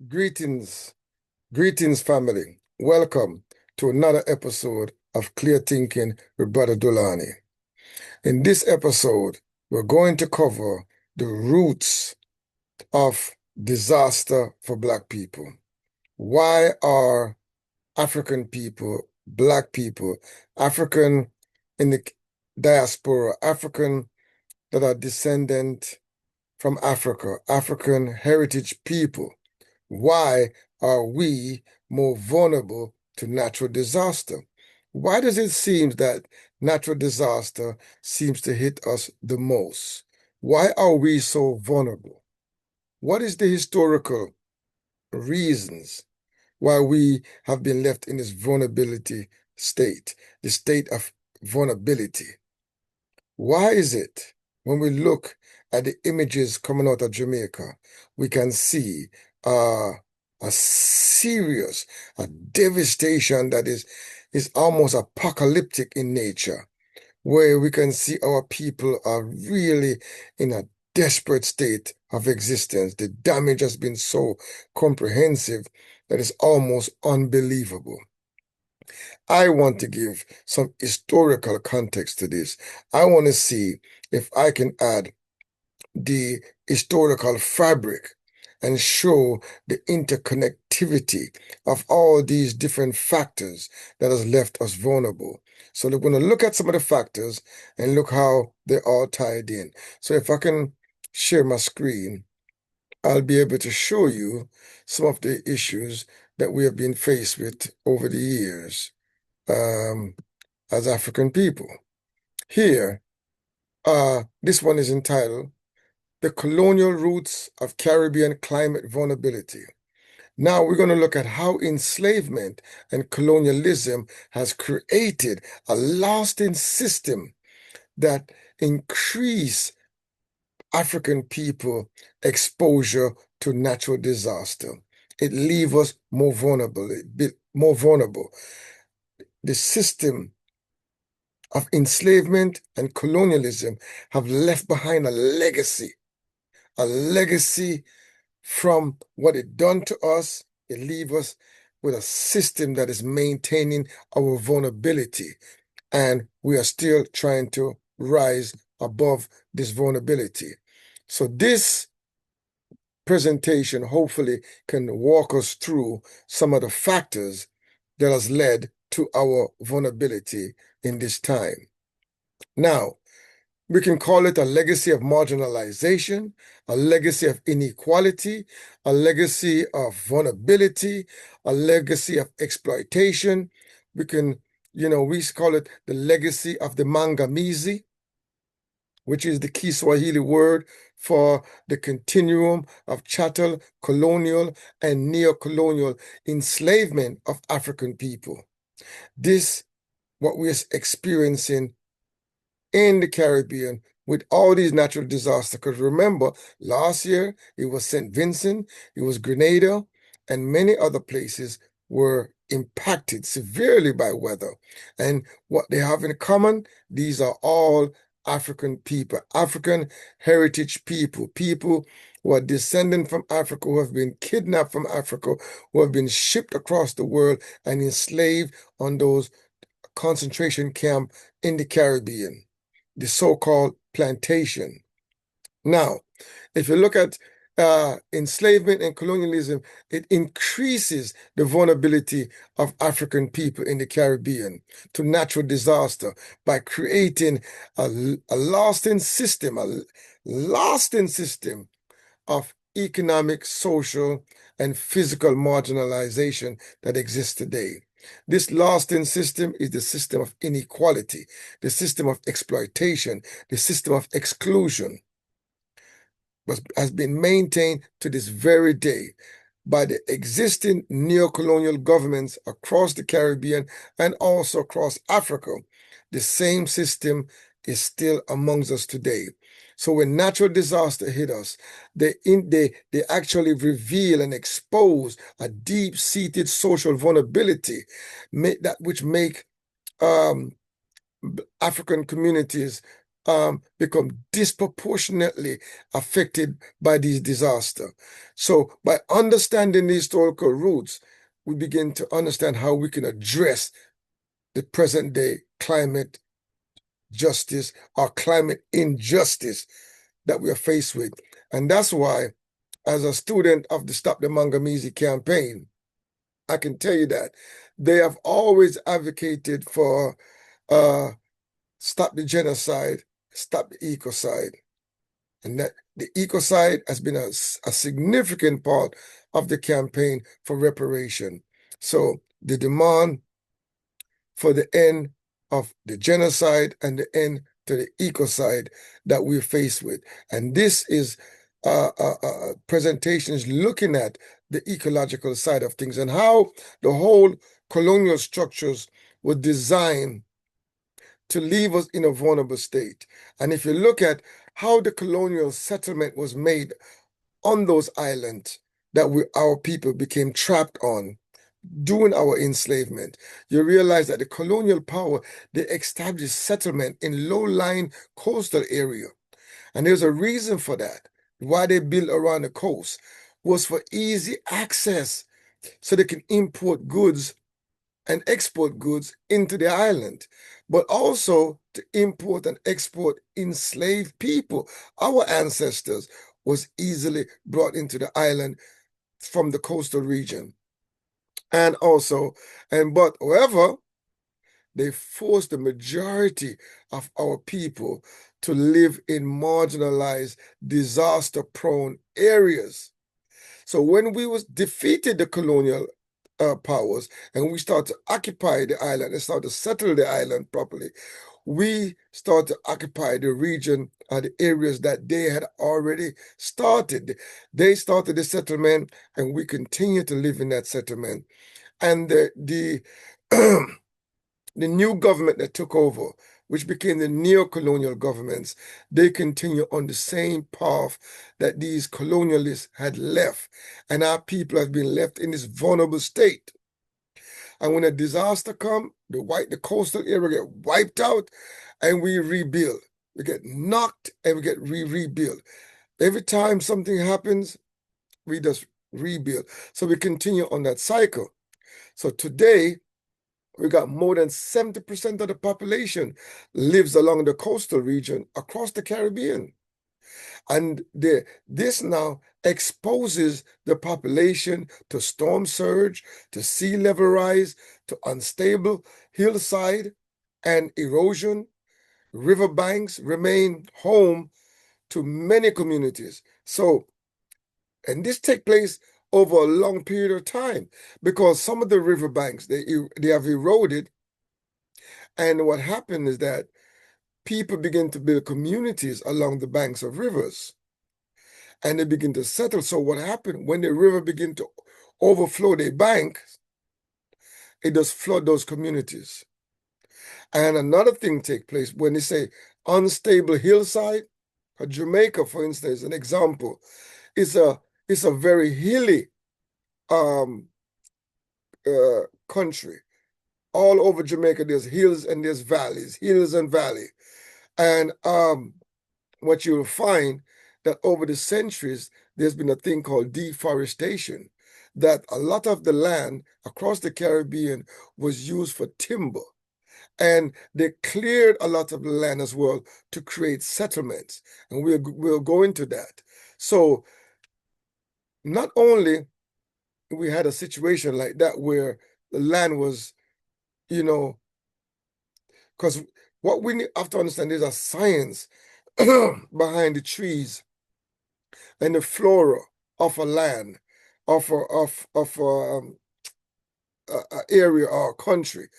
Greetings, greetings, family. Welcome to another episode of Clear Thinking with Brother Dulani. In this episode, we're going to cover the roots of disaster for Black people. Why are African people, Black people, African in the diaspora, African that are descendant from Africa, African heritage people, why are we more vulnerable to natural disaster? Why does it seem that natural disaster seems to hit us the most? Why are we so vulnerable? What is the historical reasons why we have been left in this vulnerability state, the state of vulnerability? Why is it when we look at the images coming out of Jamaica, we can see a serious, a devastation that is almost apocalyptic in nature, where we can see our people are really in a desperate state of existence. The damage has been so comprehensive that it's almost unbelievable. I want to give some historical context to this. I want to see if I can add the historical fabric and show the interconnectivity of all these different factors that has left us vulnerable. So we're going to look at some of the factors and look how they're all tied in. So if I can share my screen, I'll be able to show you some of the issues that we have been faced with over the years as African people. Here, this one is entitled The Colonial Roots of Caribbean Climate Vulnerability. Now we're going to look at how enslavement and colonialism has created a lasting system that increase African people exposure to natural disaster. It leaves us more vulnerable, The system of enslavement and colonialism have left behind a legacy from what it done to us. It leaves us with a system that is maintaining our vulnerability, and we are still trying to rise above this vulnerability. So this presentation hopefully can walk us through some of the factors that has led to our vulnerability in this time. Now, we can call it a legacy of marginalization, a legacy of inequality, a legacy of vulnerability, a legacy of exploitation. We can, we call it the legacy of the mangamizi, which is the Kiswahili word for the continuum of chattel, colonial, and neo-colonial enslavement of African people. This, what we're experiencing in the Caribbean with all these natural disasters. Because remember, last year it was St. Vincent, it was Grenada, and many other places were impacted severely by weather. And what they have in common, these are all African people, African heritage people, people who are descendant from Africa, who have been kidnapped from Africa, who have been shipped across the world and enslaved on those concentration camps in the Caribbean, the so-called plantation. Now, if you look at enslavement and colonialism, it increases the vulnerability of African people in the Caribbean to natural disaster by creating a lasting system of economic, social, and physical marginalization that exists today. This lasting system is the system of inequality, the system of exploitation, the system of exclusion, has been maintained to this very day by the existing neo-colonial governments across the Caribbean and also across Africa. The same system is still amongst us today. So when natural disaster hit us, they actually reveal and expose a deep-seated social vulnerability which make African communities become disproportionately affected by these disasters. So by understanding the historical roots, we begin to understand how we can address the present day climate justice or climate injustice that we are faced with. And that's why, as a student of the Stop the Manganese campaign, I can tell you that they have always advocated for stop the genocide, stop the ecocide. And that the ecocide has been a significant part of the campaign for reparation. So the demand for the end of the genocide and the end to the ecocide that we're faced with. And this is presentations looking at the ecological side of things and how the whole colonial structures were designed to leave us in a vulnerable state. And if you look at how the colonial settlement was made on those islands that our people became trapped on during our enslavement, you realize that the colonial power, they established settlement in low-lying coastal area. And there's a reason for that. Why they built around the coast was for easy access so they can import goods and export goods into the island, but also to import and export enslaved people. Our ancestors was easily brought into the island from the coastal region. And also, but however, they forced the majority of our people to live in marginalized, disaster-prone areas. So when we was defeated the colonial powers and we start to occupy the island and start to settle the island properly, we start to occupy the region or the areas that they had already started. They started the settlement and we continue to live in that settlement. And the the new government that took over, which became the neo-colonial governments, they continue on the same path that these colonialists had left. And our people have been left in this vulnerable state. And when a disaster comes, the coastal area get wiped out and we rebuild. We get knocked and we get rebuilt. Every time something happens, we just rebuild. So we continue on that cycle. So today, we got more than 70% of the population lives along the coastal region across the Caribbean. And this now exposes the population to storm surge, to sea level rise, to unstable hillside and erosion. Riverbanks remain home to many communities. So, and this take place over a long period of time because some of the riverbanks, they have eroded. And what happened is that people begin to build communities along the banks of rivers and they begin to settle. So what happened when the river begin to overflow their banks, it does flood those communities. And another thing take place when they say unstable hillside. Jamaica, for instance, an example, is a very hilly country. All over Jamaica, there's hills and there's valleys, hills and valley. And what you'll find that over the centuries, there's been a thing called deforestation, that a lot of the land across the Caribbean was used for timber. And they cleared a lot of the land as well to create settlements. And we'll go into that. So not only we had a situation like that where the land was, because what we have to understand is a science behind the trees and the flora of a land, of a area or a country.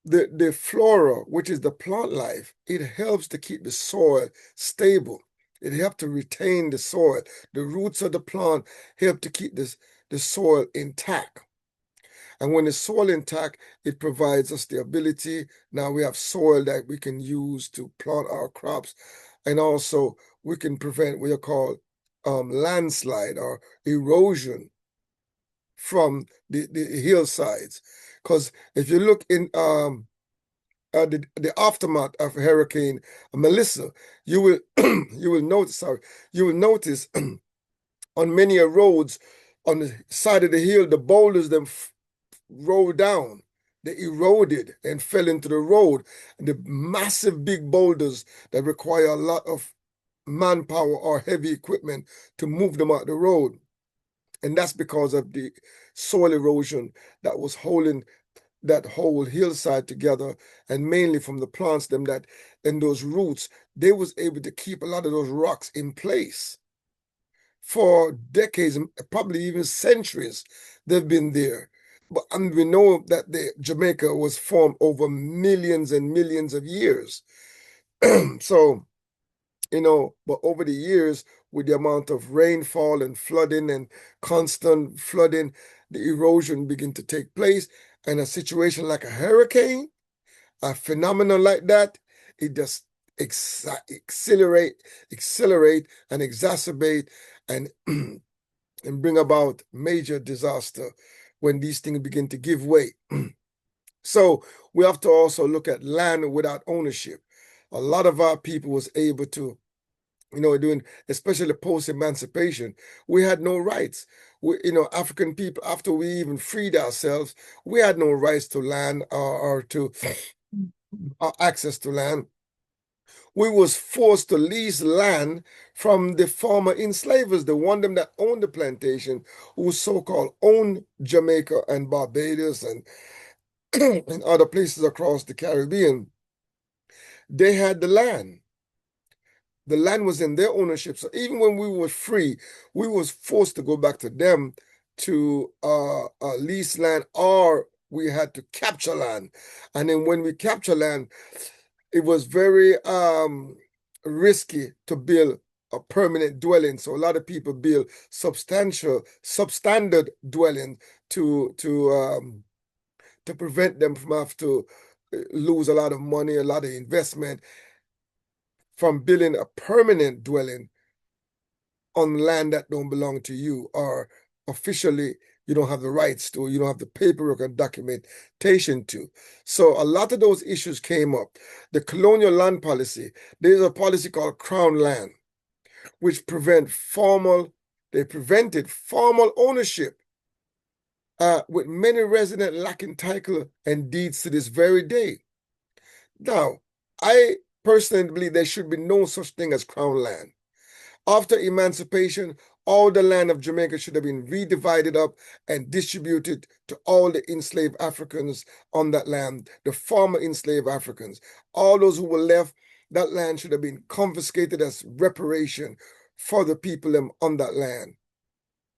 The flora, which is the plant life, it helps to keep the soil stable. It helps to retain the soil. The roots of the plant help to keep the soil intact. And when the soil intact, it provides us the ability. Now we have soil that we can use to plant our crops. And also we can prevent what you call landslide or erosion from the hillsides. Because if you look in the aftermath of Hurricane Melissa, you will you will notice, on many roads on the side of the hill, the boulders them rolled down. They eroded and fell into the road. And the massive big boulders that require a lot of manpower or heavy equipment to move them out the road. And that's because of the soil erosion that was holding that whole hillside together, and mainly from the plants them that and those roots, they was able to keep a lot of those rocks in place for decades, probably even centuries. They've been there. And we know that Jamaica was formed over millions and millions of years. So, but over the years, with the amount of rainfall and flooding and constant flooding, the erosion begin to take place. And a situation like a hurricane, a phenomenon like that, it just accelerate and exacerbate and and bring about major disaster when these things begin to give way. So we have to also look at land without ownership. A lot of our people was able to, doing especially post-emancipation, we had no rights. African people, after we even freed ourselves, we had no rights to land or to access to land. We was forced to lease land from the former enslavers, the one them that owned the plantation, who so-called owned Jamaica and Barbados and, and other places across the Caribbean. They had the land. The land was in their ownership. So even when we were free, we was forced to go back to them to lease land, or we had to capture land. And then when we capture land, it was very risky to build a permanent dwelling. So a lot of people build substandard dwelling to prevent them from have to lose a lot of money, a lot of investment from building a permanent dwelling on land that don't belong to you, or officially you don't have the rights to, you don't have the paperwork and documentation to. So a lot of those issues came up. The colonial land policy, there's a policy called Crown Land, which prevented formal ownership, with many residents lacking title and deeds to this very day. Now, I personally believe there should be no such thing as Crown Land. After emancipation, all the land of Jamaica should have been redivided up and distributed to all the enslaved Africans on that land, the former enslaved Africans. All those who were left, that land should have been confiscated as reparation for the people on that land.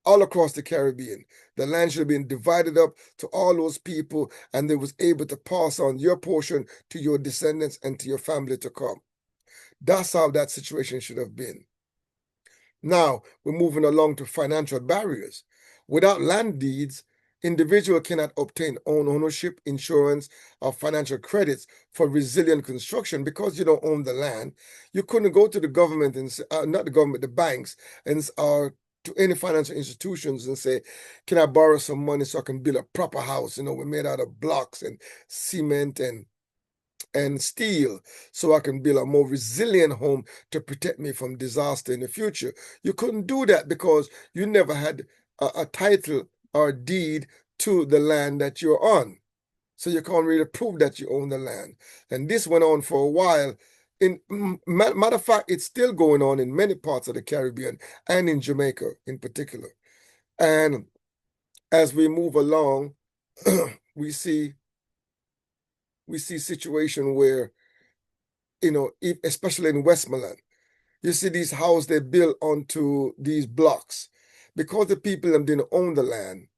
All across the Caribbean, the land should have been divided up to all those people, and they was able to pass on your portion to your descendants and to your family to come. That's how that situation should have been. Now we're moving along to financial barriers. Without land deeds, individual cannot obtain own ownership, insurance, or financial credits for resilient construction because you don't own the land. You couldn't go to the government and not the government, the banks, and to any financial institutions and say, "Can I borrow some money so I can build a proper house? We're made out of blocks and cement and steel, so I can build a more resilient home to protect me from disaster in the future." You couldn't do that because you never had a title or a deed to the land that you're on. So you can't really prove that you own the land. And this went on for a while. Matter of fact, it's still going on in many parts of the Caribbean and in Jamaica in particular. And as we move along, we see situation where, especially in Westmoreland, you see these houses they built onto these blocks because the people that didn't own the land.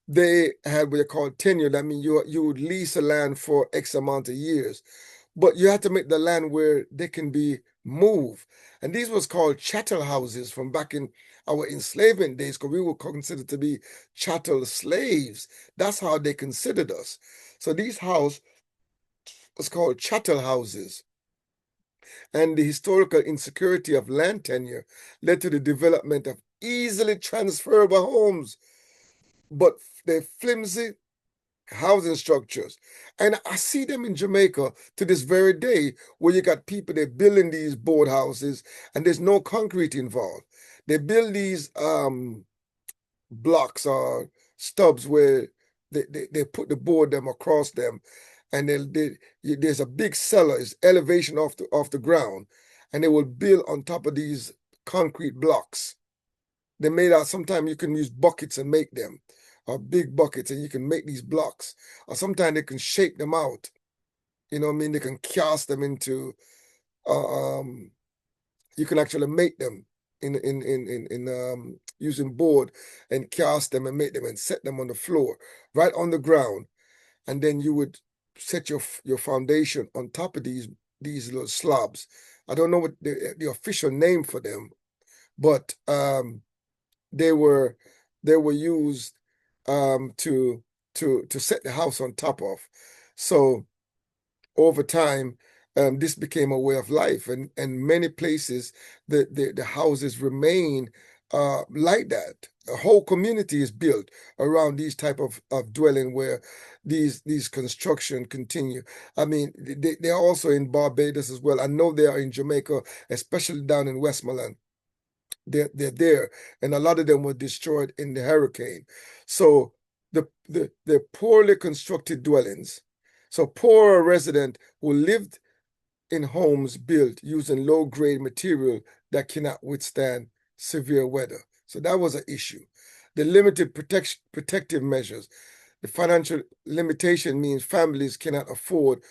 They had what they call tenure. That means you would lease a land for X amount of years, but you have to make the land where they can be moved. And these was called chattel houses from back in our enslavement days, because we were considered to be chattel slaves. That's how they considered us. So these houses was called chattel houses. And the historical insecurity of land tenure led to the development of easily transferable homes, but they're flimsy housing structures. And I see them in Jamaica to this very day, where you got people, they're building these board houses and there's no concrete involved. They build these blocks or stubs where they put the board them across them, and there's a big cellar, it's elevation off the ground, and they will build on top of these concrete blocks. They made out, sometimes you can use buckets and make them, or big buckets, and you can make these blocks. Or sometimes they can shape them out. You know what I mean? They can cast them into, you can actually make them in using board, and cast them and make them and set them on the floor, right on the ground. And then you would set your foundation on top of these little slabs. I don't know what the official name for them, but they were used to set the house on top of. So over time, this became a way of life, and many places the houses remain like that. A whole community is built around these type of dwelling, where these construction continue. I mean, they're also in Barbados as well. I know they are in Jamaica, especially down in Westmoreland. They're there, and a lot of them were destroyed in the hurricane. So the poorly constructed dwellings, so poorer resident who lived in homes built using low-grade material that cannot withstand severe weather. So that was an issue. The limited protective measures. The financial limitation means families cannot afford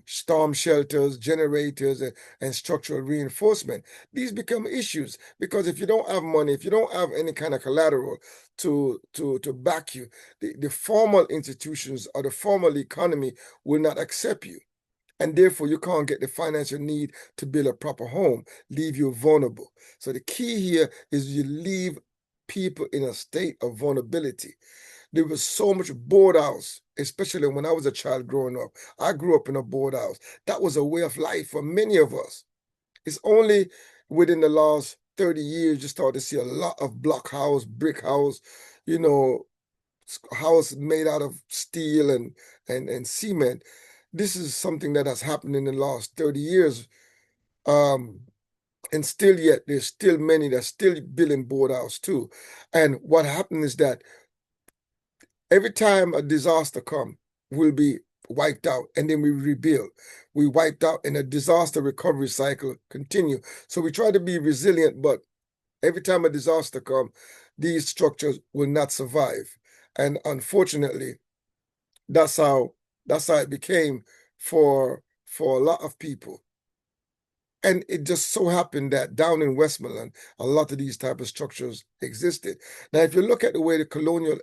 storm shelters, generators, and structural reinforcement. These become issues because if you don't have money, if you don't have any kind of collateral to back you, the formal institutions or the formal economy will not accept you. And therefore, you can't get the financial need to build a proper home, leave you vulnerable. So the key here is you leave people in a state of vulnerability. There was so much board house, especially when I was a child growing up. I grew up in a board house. That was a way of life for many of us. It's only within the last 30 years you start to see a lot of block house, brick house, you know, house made out of steel and cement. This is something that has happened in the last 30 years. And still yet, there's still many that's still building board house too. And what happened is that every time a disaster comes, we'll be wiped out, and then we rebuild. We wiped out, and a disaster recovery cycle continue. So we try to be resilient, but every time a disaster comes, these structures will not survive. And unfortunately, that's how it became for a lot of people. And it just so happened that down in Westmoreland, a lot of these type of structures existed. Now, if you look at the way the colonial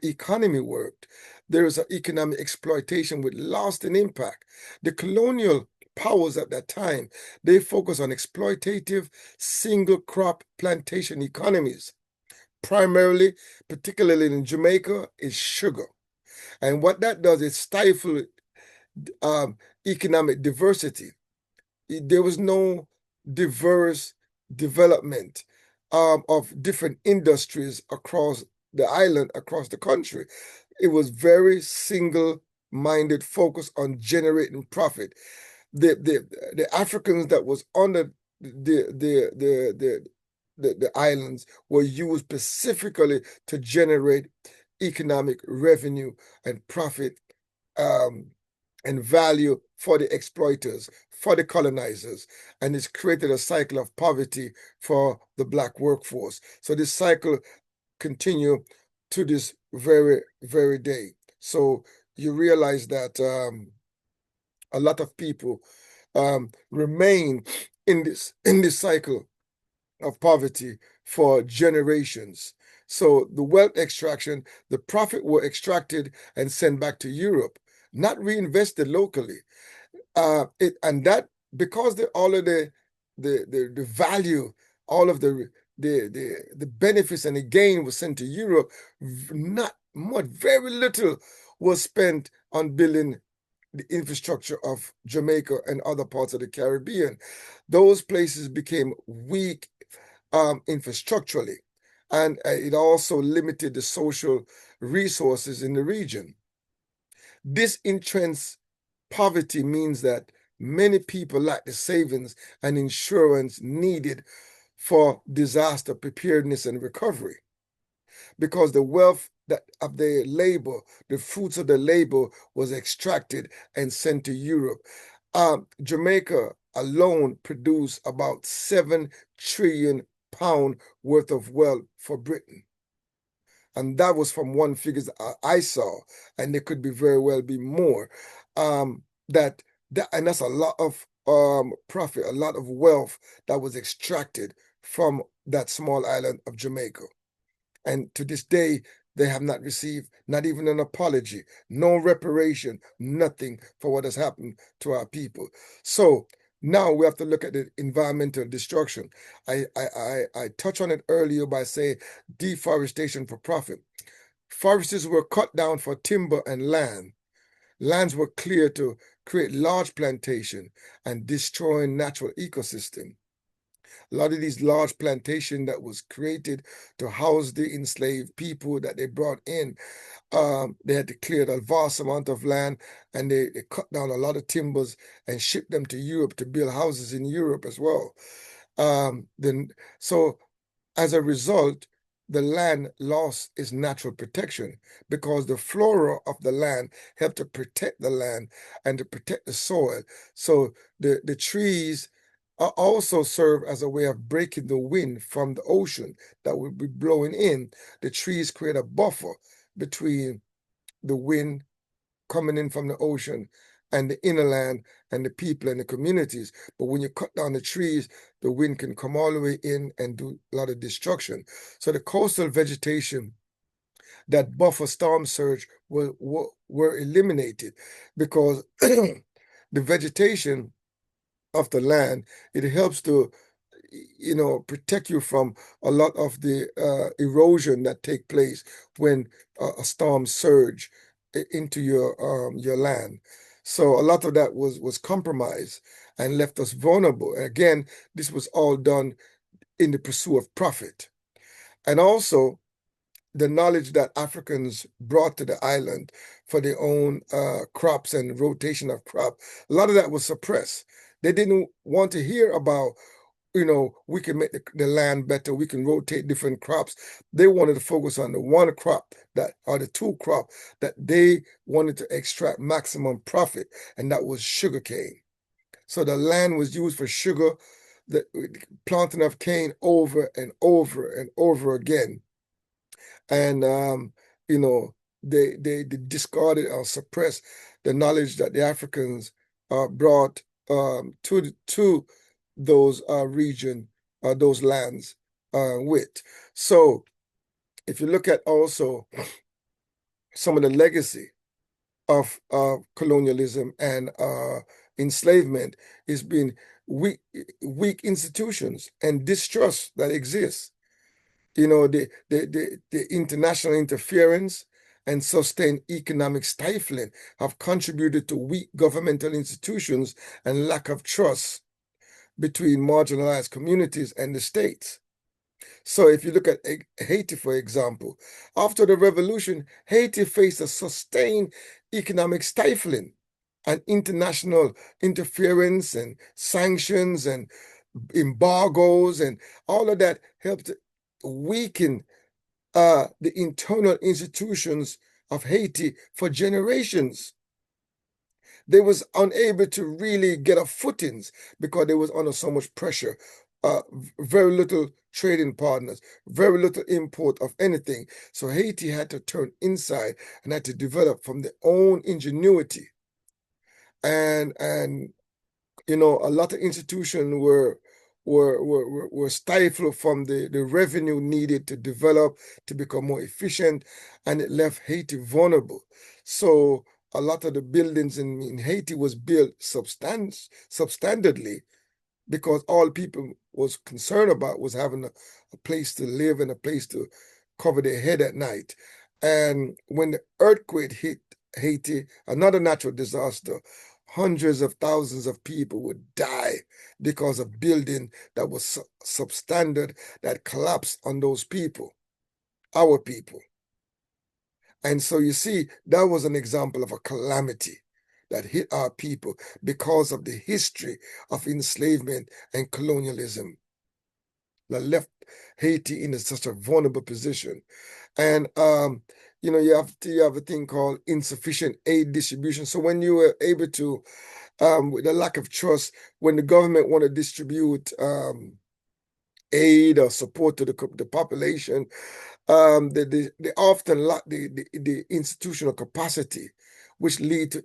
economy worked, there is an economic exploitation with lasting impact. The colonial powers at that time, they focus on exploitative single crop plantation economies. Primarily, particularly in Jamaica, is sugar. And what that does is stifle economic diversity. There was no diverse development of different industries across the island, across the country. It was very single-minded, focus on generating profit. The Africans that was on the islands were used specifically to generate economic revenue and profit, and value for the exploiters, for the colonizers, and it's created a cycle of poverty for the Black workforce. So this cycle continue to this very, very day. So you realize that a lot of people remain in this cycle of poverty for generations. So the wealth extraction, the profit were extracted and sent back to Europe, not reinvested locally. And that because all of the value, all of the benefits and the gain was sent to Europe, not much, very little was spent on building the infrastructure of Jamaica and other parts of the Caribbean. Those places became weak infrastructurally, and it also limited the social resources in the region. This entrenched poverty means that many people lack the savings and insurance needed for disaster preparedness and recovery, because the wealth that of their labor, the fruits of the labor, was extracted and sent to Europe. Jamaica alone produced about 7 trillion pound worth of wealth for Britain. And that was from one figures I saw, and there could be very well be more. That and that's a lot of profit, a lot of wealth that was extracted from that small island of Jamaica. And to this day, they have not received not even an apology, no reparation, nothing for what has happened to our people. So now we have to look at the environmental destruction. I touched on it earlier by saying deforestation for profit. Forests were cut down for timber and land. Lands were cleared to create large plantation and destroying natural ecosystem. A lot of these large plantation that was created to house the enslaved people that they brought in, they had to clear a vast amount of land, and they cut down a lot of timbers and shipped them to Europe to build houses in Europe as well. So as a result, the land lost its natural protection because the flora of the land helped to protect the land and to protect the soil. So the trees also serve as a way of breaking the wind from the ocean that would be blowing in. The trees create a buffer between the wind coming in from the ocean and the inner land and the people and the communities. But when you cut down the trees, the wind can come all the way in and do a lot of destruction. So the coastal vegetation that buffer storm surge were eliminated because the vegetation of the land, it helps to protect you from a lot of the erosion that take place when a storm surge into your land. So a lot of that was compromised and left us vulnerable. And again, this was all done in the pursuit of profit. And also the knowledge that Africans brought to the island for their own crops and rotation of crop, a lot of that was suppressed. They didn't want to hear about, we can make the land better, we can rotate different crops. They wanted to focus on the one crop that, or the two crop that they wanted to extract maximum profit, and that was sugarcane. So the land was used for sugar, the planting of cane over and over and over again. And they discarded or suppressed the knowledge that the Africans brought to those region, those lands with. So if you look at also some of the legacy of colonialism and enslavement, is been weak institutions and distrust that exists. The international interference and sustained economic stifling have contributed to weak governmental institutions and lack of trust between marginalized communities and the states. So if you look at Haiti, for example, after the revolution, Haiti faced a sustained economic stifling and international interference and sanctions and embargoes, and all of that helped weaken the internal institutions of Haiti for generations. They was unable to really get a footings because they was under so much pressure. Very little trading partners, very little import of anything. So Haiti had to turn inside and had to develop from their own ingenuity. And a lot of institutions were stifled from the revenue needed to develop, to become more efficient, and it left Haiti vulnerable. So a lot of the buildings in Haiti was built substandardly, because all people was concerned about was having a place to live and a place to cover their head at night. And when the earthquake hit Haiti, another natural disaster, hundreds of thousands of people would die because of building that was substandard, that collapsed on those people, our people. And so you see, that was an example of a calamity that hit our people because of the history of enslavement and colonialism that left Haiti in such a vulnerable position. And you have a thing called insufficient aid distribution. So when you were able to, with the lack of trust, when the government want to distribute aid or support to the population, they often lack the institutional capacity, which lead to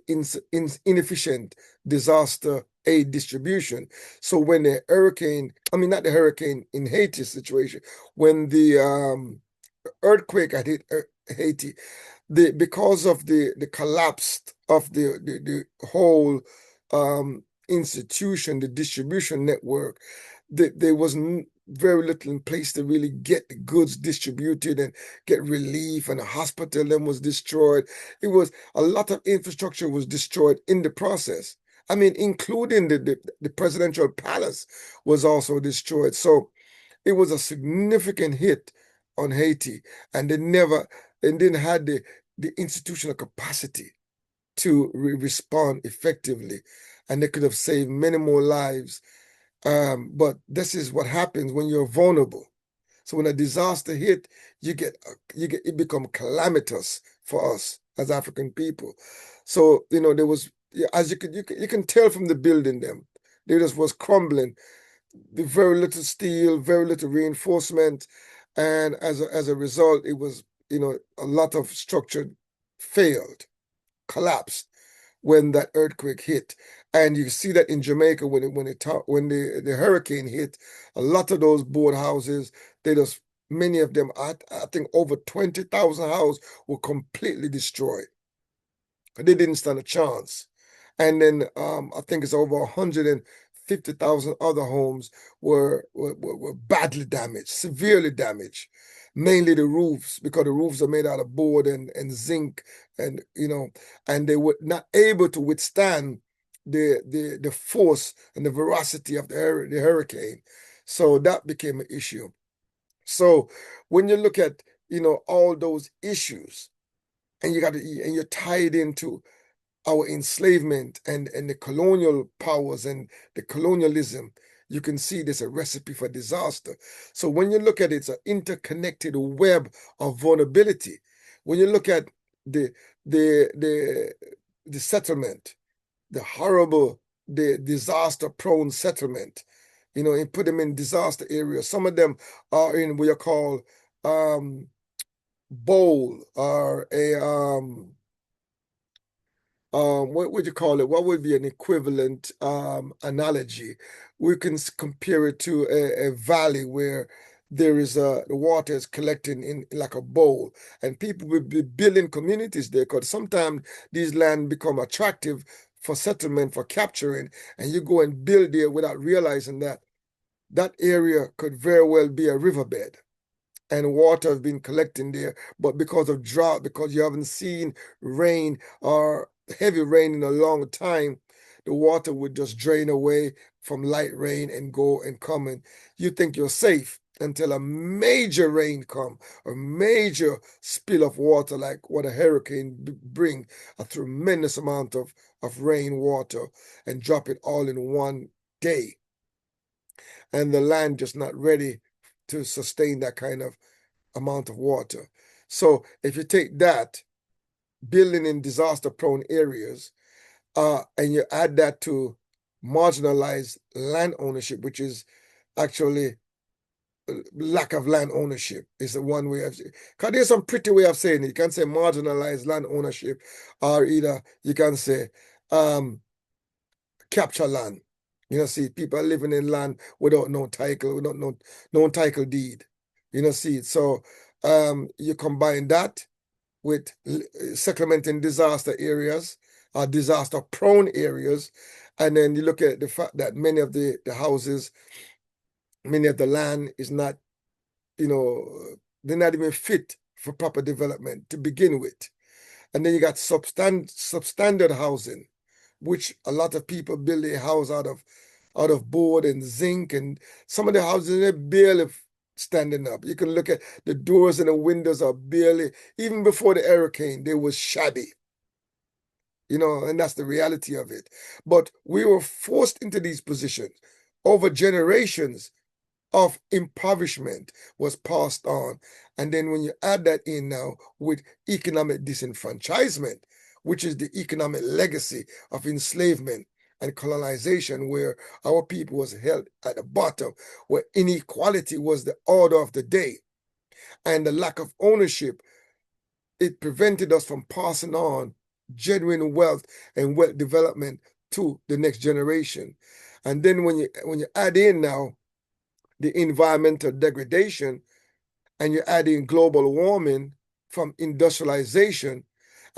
inefficient disaster aid distribution. So when the hurricane, I mean not the hurricane in Haiti situation, when the earthquake had hit Haiti, because of the collapse of the whole institution, the distribution network, there was very little in place to really get the goods distributed and get relief, and the hospital then was destroyed. It was a lot of infrastructure was destroyed in the process. I mean, including the presidential palace was also destroyed. So it was a significant hit on Haiti, and they didn't have the institutional capacity to respond effectively, and they could have saved many more lives. But this is what happens when you're vulnerable. So when a disaster hit, it become calamitous for us as African people. So there was, yeah, as you can tell from the building them, they just was crumbling. The very little steel, very little reinforcement, and as a result, it was a lot of structure failed, collapsed when that earthquake hit. And you see that in Jamaica when the hurricane hit, a lot of those board houses, many of them, I think over 20,000 houses were completely destroyed. They didn't stand a chance. And then I think it's over 150,000 other homes were badly damaged, severely damaged. Mainly the roofs, because the roofs are made out of board and zinc, and and they were not able to withstand the force and the veracity of the hurricane. So that became an issue. So when you look at all those issues, and you're tied into our enslavement and the colonial powers and the colonialism, you can see there's a recipe for disaster. So when you look at it, it's an interconnected web of vulnerability. When you look at the the the the settlement, the horrible, the disaster-prone settlement, and put them in disaster areas. Some of them are in what you call bowl, or a what would you call it? What would be an equivalent analogy? We can compare it to a valley where there is the water is collecting in like a bowl, and people will be building communities there because sometimes these land become attractive for settlement, for capturing, and you go and build there without realizing that that area could very well be a riverbed, and water has been collecting there. But because of drought, because you haven't seen rain or heavy rain in a long time, the water would just drain away from light rain and go and come. And you think you're safe until a major rain come, a major spill of water, like what a hurricane bring, a tremendous amount of rain water, and drop it all in one day. And the land just not ready to sustain that kind of amount of water. So if you take that, building in disaster-prone areas, and you add that to marginalized land ownership, which is actually lack of land ownership, is the one way of, because there's some pretty way of saying it. You can say marginalized land ownership, or either you can say capture land. See, people are living in land without no title, without no title deed. See, so you combine that with settlement in disaster areas or disaster prone areas, and then you look at the fact that many of the houses, many of the land is not, they're not even fit for proper development to begin with. And then you got substandard housing, which a lot of people build a house out of board and zinc, and some of the houses they barely standing up. You can look at the doors and the windows are barely, even before the hurricane, they were shabby. And that's the reality of it. But we were forced into these positions over generations of impoverishment was passed on. And then when you add that in now with economic disenfranchisement, which is the economic legacy of enslavement and colonization, where our people was held at the bottom, where inequality was the order of the day, and the lack of ownership, it prevented us from passing on genuine wealth and wealth development to the next generation. And then when you add in now the environmental degradation, and you add in global warming from industrialization,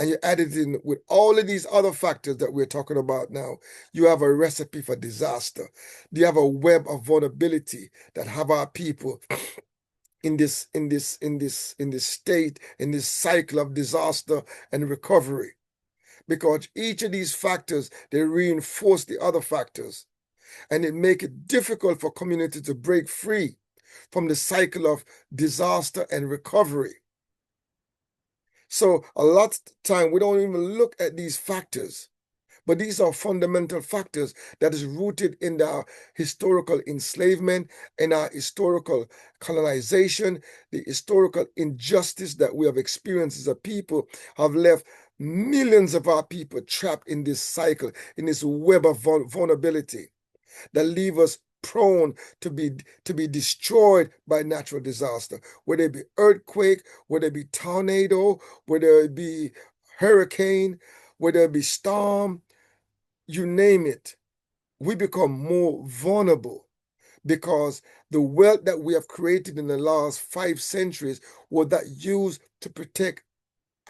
and you add it in with all of these other factors that we're talking about now, you have a recipe for disaster. You have a web of vulnerability that have our people in this state, in this cycle of disaster and recovery. Because each of these factors, they reinforce the other factors, and it make it difficult for community to break free from the cycle of disaster and recovery. So a lot of time we don't even look at these factors, but these are fundamental factors that is rooted in our historical enslavement, in our historical colonization, the historical injustice that we have experienced as a people have left millions of our people trapped in this cycle, in this web of vulnerability that leave us prone to be destroyed by natural disaster, whether it be earthquake, whether it be tornado, whether it be hurricane, whether it be storm, you name it. We become more vulnerable because the wealth that we have created in the last 5 centuries was not used to protect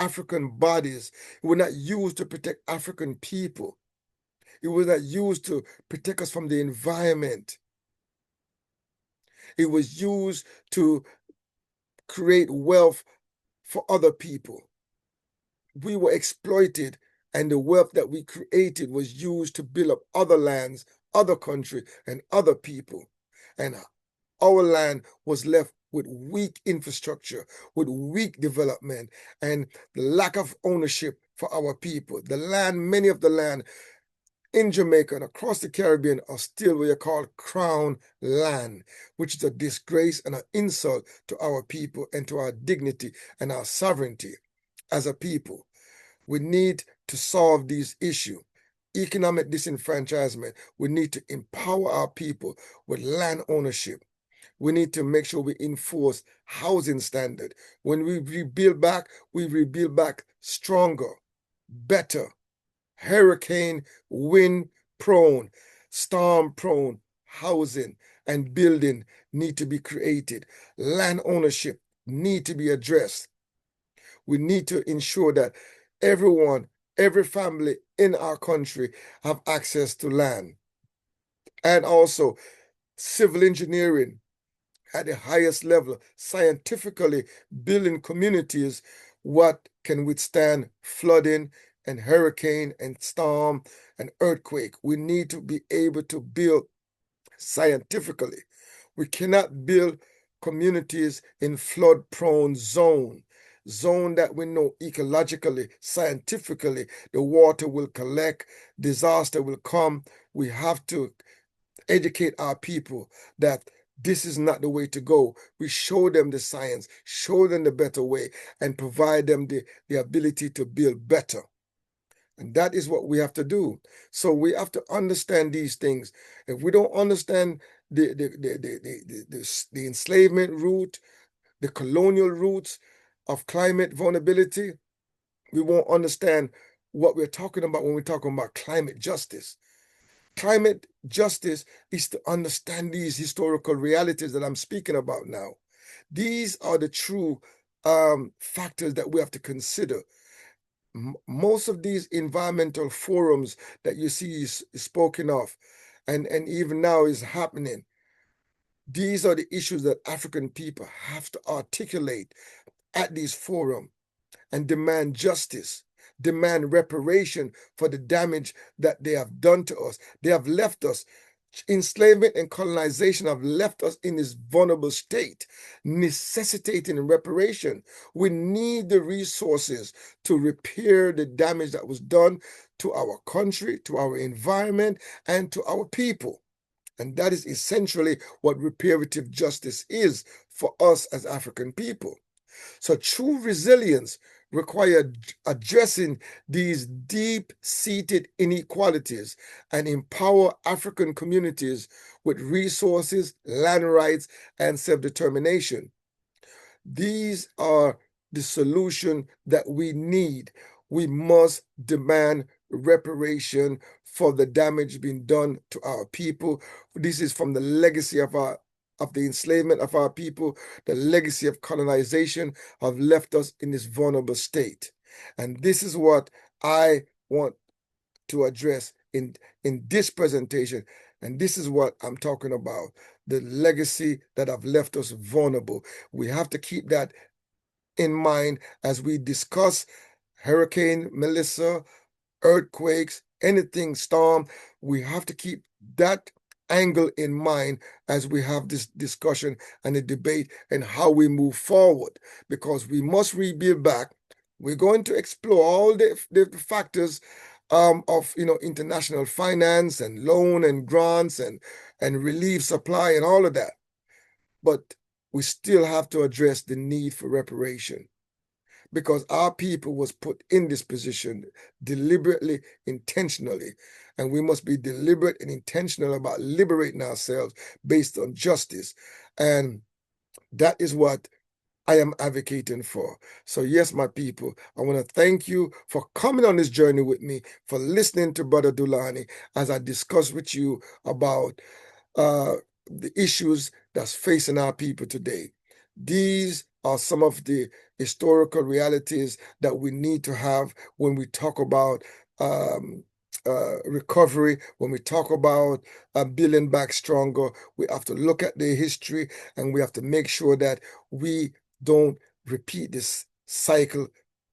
African bodies. It was not used to protect African people. It was not used to protect us from the environment. It was used to create wealth for other people. We were exploited, and the wealth that we created was used to build up other lands, other countries, and other people. And our land was left with weak infrastructure, with weak development, and the lack of ownership for our people. The land, many of the land in Jamaica and across the Caribbean are still what you call crown land, which is a disgrace and an insult to our people and to our dignity and our sovereignty as a people. We need to solve these issues. Economic disenfranchisement, we need to empower our people with land ownership. We need to make sure we enforce housing standard. When we rebuild back stronger, better, hurricane, wind prone, storm prone housing and building need to be created. Land ownership need to be addressed. We need to ensure that everyone, every family in our country have access to land. And also civil engineering at the highest level, scientifically building communities what can withstand flooding and hurricane and storm and earthquake. We need to be able to build scientifically. We cannot build communities in flood-prone zone that we know ecologically, scientifically, the water will collect, disaster will come. We have to educate our people that this is not the way to go. We show them the science, show them the better way, and provide them the ability to build better. And that is what we have to do. So we have to understand these things. If we don't understand the enslavement root, the colonial roots of climate vulnerability, we won't understand what we're talking about when we're talking about climate justice. Climate justice is to understand these historical realities that I'm speaking about now. These are the true factors that we have to consider. Most of these environmental forums that you see is spoken of, and even now is happening, these are the issues that African people have to articulate at these forums and demand justice, demand reparation for the damage that they have done to us. They have left us Enslavement and colonization have left us in this vulnerable state, necessitating reparation. We need the resources to repair the damage that was done to our country, to our environment, and to our people. And that is essentially what reparative justice is for us as African people. So true resilience requires addressing these deep-seated inequalities and empower African communities with resources, land rights, and self-determination. These are the solution that we need. We must demand reparation for the damage being done to our people. This is from the legacy of the enslavement of our people. The legacy of colonization have left us in this vulnerable state. And this is what I want to address in this presentation. And this is what I'm talking about, the legacy that have left us vulnerable. We have to keep that in mind as we discuss Hurricane Melissa, earthquakes, anything storm. We have to keep that angle in mind as we have this discussion and the debate and how we move forward, because we must rebuild back. We're going to explore all the factors of international finance and loan and grants and relief supply and all of that. But we still have to address the need for reparation, because our people was put in this position deliberately, intentionally, and we must be deliberate and intentional about liberating ourselves based on justice. And that is what I am advocating for. So yes, my people, I want to thank you for coming on this journey with me, for listening to Brother Dulani as I discuss with you about the issues that's facing our people today. These are some of the historical realities that we need to have when we talk about recovery, when we talk about building back stronger. We have to look at the history, and we have to make sure that we don't repeat this cycle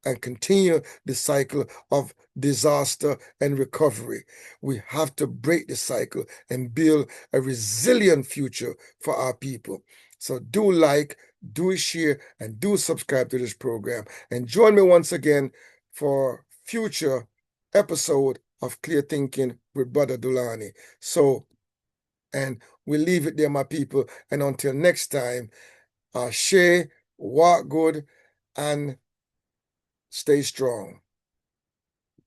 and continue the cycle of disaster and recovery. We have to break the cycle and build a resilient future for our people. So do like, do share, and do subscribe to this program. And join me once again for future episode of Clear Thinking with Brother Dulani. So, and we'll leave it there, my people. And until next time, share, walk good, and stay strong.